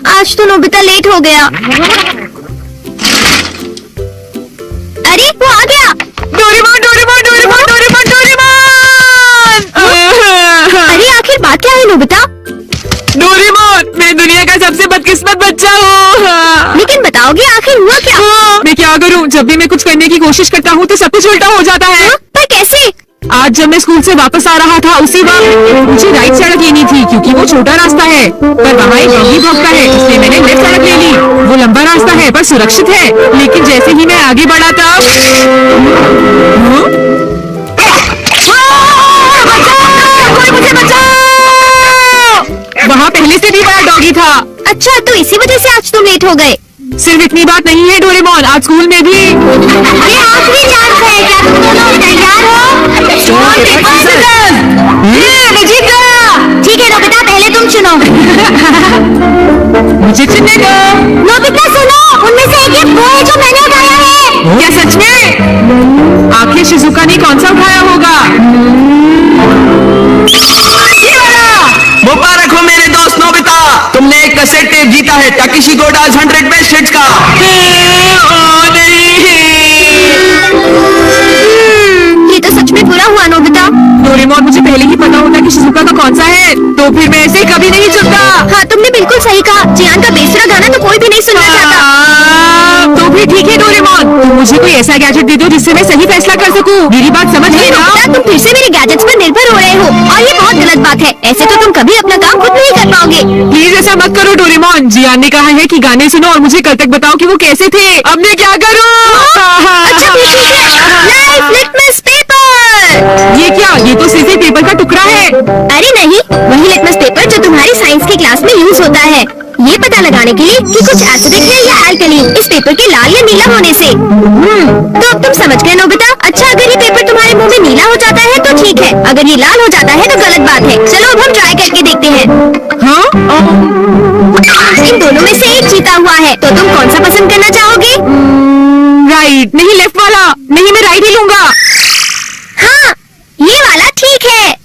आज तो Nobita late हो गया। अरे वो आ गया। Doraemon Doraemon Doraemon Doraemon Doraemon. अरे आखिर बात क्या है नोबिता? डोरेमोन, मैं दुनिया का सबसे बदकिस्मत बच्चा हूँ। लेकिन बताओगे आखिर हुआ क्या? मैं क्या करूँ, जब भी मैं कुछ करने की कोशिश करता हूँ तो सब कुछ उल्टा हो जाता है। पर कैसे? आज जब मैं स्कूल से वापस आ रहा था उसी वक्त मुझे राइट सड़क लेनी थी क्योंकि वो छोटा रास्ता है, पर वहाँ एक डॉगी भौंकता है, इसलिए मैंने लेफ्ट सड़क ले ली। वो लंबा रास्ता है पर सुरक्षित है, लेकिन जैसे ही मैं आगे बढ़ा था कोई मुझे बचाओ! वहाँ पहले से भी बड़ा डॉगी था। अच्छा, तो इसी वजह से आज तुम लेट हो गए। सिर्फ इतनी बात नहीं है डोरेमोन, आज स्कूल में भी ये आखिरी चांस है, क्या तुम दोनों तैयार हो? ठीक है नोबिता, पहले तुम चुनो। मुझे चुनने दो। नोबिता सुनो, उनमें से एक गिफ्ट वो है जो मैंने उठाया है। क्या सच में? आखिर शिजुका ने कौन सा उठाया होगा? मुबारक हो मेरे दोस्त नोबिता, तुमने एक कैसेट टेप जीता है ताकेशी गोडाज 100 बेस्ट हिट्स का। ये तो सच में बुरा हुआ नोबिता। डोरेमोन, मुझे पहले ही पता होता कि शिजुका का कौन सा है तो फिर मैं ऐसे कभी नहीं चुनता। हाँ, तुमने बिल्कुल सही कहा। जियान का बेसुरा गाना तो कोई भी नहीं सुनना चाहता। तो भी ठीक है डोरेमोन, तुम मुझे कोई ऐसा गैजेट दे दो जिससे मैं सही फैसला कर सकूं। मेरी बात समझ गए ना? नोबिता, तुम फिर से मेरे गैजेट्स पर निर्भर हो रहे हो और ये बहुत गलत बात है। ऐसे तो तुम कभी अपना काम खुद नहीं कर पाओगे। प्लीज ऐसा मत करो डोरेमोन, जियान ने कहा है कि गाने सुनो और मुझे कल तक बताओ कि वो कैसे थे। अब मैं क्या करूं? अच्छा भी ठीक है। Life litmus paper. ये क्या? ये तो सीधे पेपर का टुकड़ा है। अरे नहीं, वही लिटमस पेपर जो तुम्हारी साइंस की क्लास में यूज होता है, ये पता लगाने के लिए कि कुछ एसिडिक है या अल्कलीन इस पेपर के लाल या नीला होने से। तो अब तुम समझ गए नोबिता। अच्छा, अगर ये पेपर तुम्हारे मुंह में नीला हो जाता है तो ठीक है, अगर ये लाल हो जाता है तो गलत बात है। चलो अब हम ट्राई करके देखते हैं। हाँ? इन दोनों में से एक जीता हुआ है, तो तुम कौन सा पसंद करना चाहोगे? राइट, नहीं लेफ्ट वाला। नहीं, मैं राइट ही लूंगा। हाँ, ये वाला ठीक है।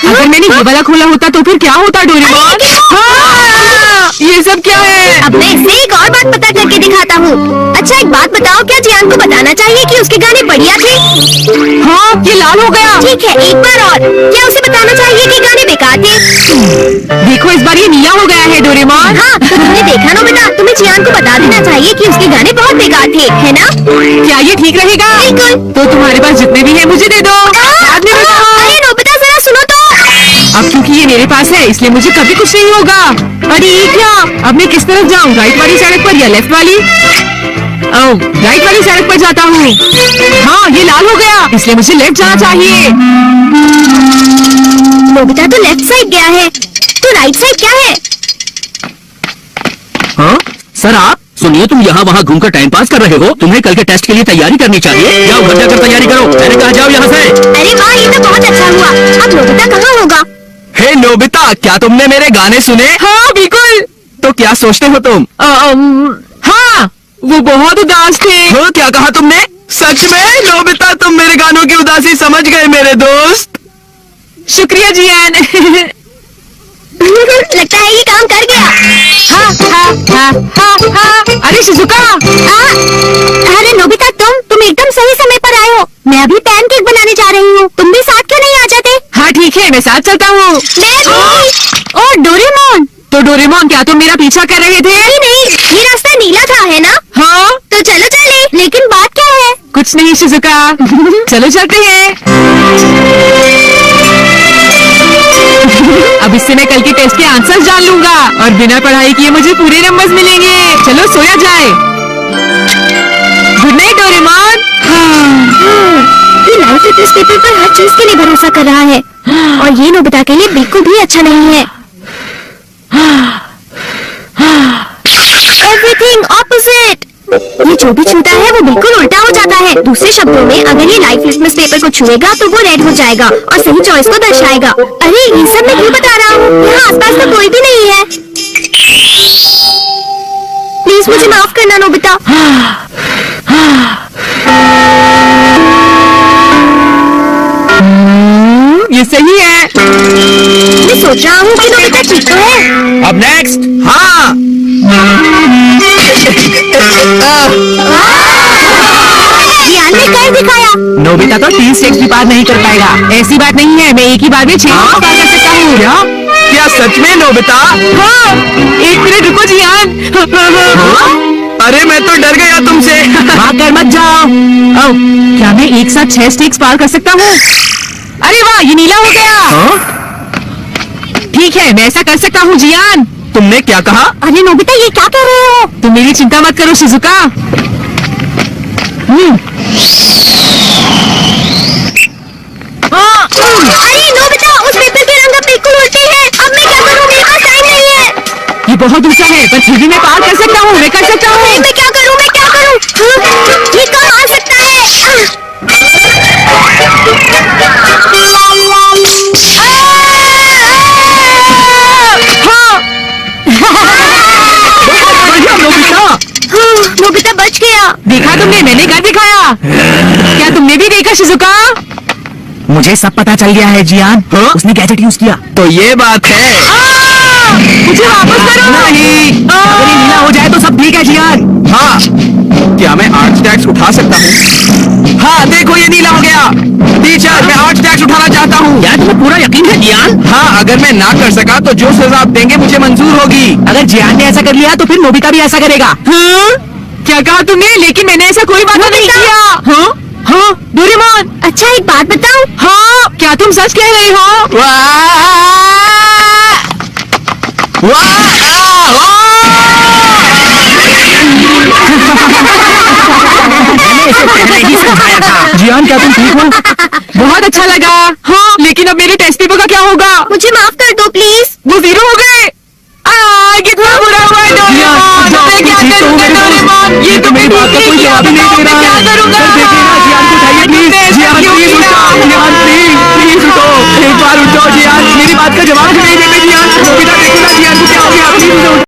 अगर मैंने ये वाला खोला होता तो फिर क्या होता डोरेमोन? हाँ, ये सब क्या है? अब मैं इससे एक और बात पता करके दिखाता हूँ। अच्छा, एक बात बताओ, क्या जियान को बताना चाहिए कि उसके गाने बढ़िया थे? हाँ, ये लाल हो गया। ठीक है, एक बार और, क्या उसे बताना चाहिए कि गाने बेकार थे? देखो, इस बार ये नीला हो गया है डोरेमोन। हाँ, तो तुमने देखा नोबिता, तुम्हें जियान को बता देना चाहिए कि उसके गाने बहुत बेकार थे, है ना? क्या ये ठीक रहेगा? बिल्कुल। तो तुम्हारे पास जितने भी हैं मुझे दे दो। बाद में बताओ। अरे नोबिता, जरा सुनो तो। अब क्योंकि ये मेरे पास है इसलिए मुझे कभी कुछ नहीं होगा। अरे ये क्या? अब मैं किस तरफ जाऊँ, राइट वाली सड़क पर या लेफ्ट वाली? राइट वाली सड़क पर जाता हूँ। हाँ, ये लाल हो गया, इसलिए मुझे लेफ्ट जाना चाहिए। नोबिता तो लेफ्ट साइड गया है, तो राइट साइड क्या है? हाँ सर, आप सुनिए, तुम यहाँ वहाँ घूमकर टाइम पास कर रहे हो। तुम्हें कल के टेस्ट के लिए तैयारी करनी चाहिए। जाओ घर जाकर तैयारी करो। मैंने कहा जाओ यहाँ से। अरे वाह, ये तो बहुत अच्छा हुआ। अब नोबिता कहाँ होगा? हे नोबिता, क्या तुमने मेरे गाने सुने? हाँ बिल्कुल। तो क्या सोचते हो तुम? हाँ, वो बहुत उदास थे। हाँ, क्या कहा तुमने? सच में नोबिता, तुम मेरे गानों की उदासी समझ गए मेरे दोस्त। शुक्रिया जियान। लगता है ये काम कर गया। हाँ, हाँ, हाँ, हाँ, हाँ। अरे शिजुका। अरे नोबिता, तुम एकदम सही समय पर आए हो। मैं अभी पैनकेक बनाने जा रही हूँ, तुम भी साथ क्यों नहीं आ जाते? हाँ ठीक है, मैं साथ चलता हूँ। मैं भी। और डोरेमोन। तो डोरेमोन, क्या तुम मेरा पीछा कर रहे थे? नहीं, ये रास्ता नीला था, है ना? हाँ, तो चलो चले। लेकिन बात क्या है? कुछ नहीं शिजुका। चलो चलते हैं। अब इससे मैं कल के टेस्ट के आंसर्स जान लूंगा और बिना पढ़ाई किए मुझे पूरे नंबर्स मिलेंगे। चलो सोया जाए। Good night Doraemon. ये लाइफ लिटमस पेपर पर हर चीज के लिए भरोसा कर रहा है और ये नोबिता के लिए बिल्कुल भी अच्छा नहीं है। Everything opposite. ये जो भी छूता है वो बिल्कुल उल्टा हो जाता है। दूसरे शब्दों में, अगर ये लाइफ लिटमस पेपर को छुएगा तो वो रेड हो जाएगा और सही चॉइस को दर्शाएगा। अरे ये सब मैं क्यों बता रहा हूँ? यहाँ आसपास तो कोई भी नहीं है। प्लीज मुझे माफ करना नोबिता। ये सही है। मैं सोच रहा हूँ कि नोबिता ठीक तो है। नेक्स्ट। हाँ जियान ने कर दिखाया। नोबिता तो 30 स्टेप्स भी पार नहीं कर पाएगा। ऐसी बात नहीं है, मैं एक ही बार में 6 हाँ? पार कर सकता हूँ। क्या क्या सच में नोबिता? हाँ, 1 मिनट रुको जियान। अरे मैं तो डर गया तुमसे। भाग मत जाओ। ओह, क्या मैं एक साथ 6 स्टेप्स पार कर सकता हूँ? अरे वाह, ये नीला हो गया। हाँ? ठीक है, मैं ऐसा कर सकता हूँ जियान। तुमने क्या कहा? अरे नोबिता ये क्या कर रहे हो? तुम मेरी चिंता मत करो शिजुका। अरे नोबिता उस पेपर के रंग अब बिल्कुल उल्टे हैं। अब मैं क्या करूँ? मेरे पास टाइम नहीं है। ये बहुत ऊंचा है, पर फिर भी मैं पार कर सकता हूँ। मैं कर सकता हूँ। मैं क्या करूँ? मैं क्या करूँ? ये कहाँ आ सकता है? बढ़िया नोबिता। नोबिता बच गया। देखा तुमने, मैंने कर दिखाया। क्या तुमने भी देखा शिजुका? मुझे सब पता चल गया है जियान। हाँ? उसने गैजेट यूज किया। तो ये बात है। मुझे वापस करो। नहीं, अगर ये नीला हो जाए तो सब ठीक है जियान। हाँ, क्या मैं 8 स्टैक्स उठा सकता हूँ? हाँ देखो ये नीला हो गया। टीचर मैं 8 स्टैक्स उठाना चाहता हूँ। क्या तुम्हें पूरा यकीन है जियान? हाँ अगर मैं ना कर सका तो जो सजा आप देंगे मुझे मंजूर होगी। अगर जियान ने ऐसा कर लिया तो फिर नोबिता भी ऐसा करेगा। हाँ? क्या कहा तुमने? लेकिन मैंने ऐसा कोई बात नहीं किया। हाँ? हाँ? डोरेमोन। अच्छा एक बात बताऊं? हाँ? क्या तुम सच कह रहे हो? जियान क्या तुम ठीक हो? बहुत अच्छा लगा। हाँ, लेकिन अब मेरे टेस्ट पेपर का क्या होगा? मुझे माफ कर दो प्लीज। वो 0 हो गए। कितना बुरा हुआ है डोरेमोन। मैं क्या करूंगा डोरेमोन? ये तो मेरी बात का कोई जवाब ही नहीं दे रहा। मैं क्या करूंगा? जियान को उठाइए प्लीज। जियान प्लीज उठो। जियान प्लीज प्लीज उठो। एक बार उठो जियान। मेरी बात का जवाब नहीं देते जियान। नोबिता देखो ना जियान को क्या हो गया। प्लीज उठो।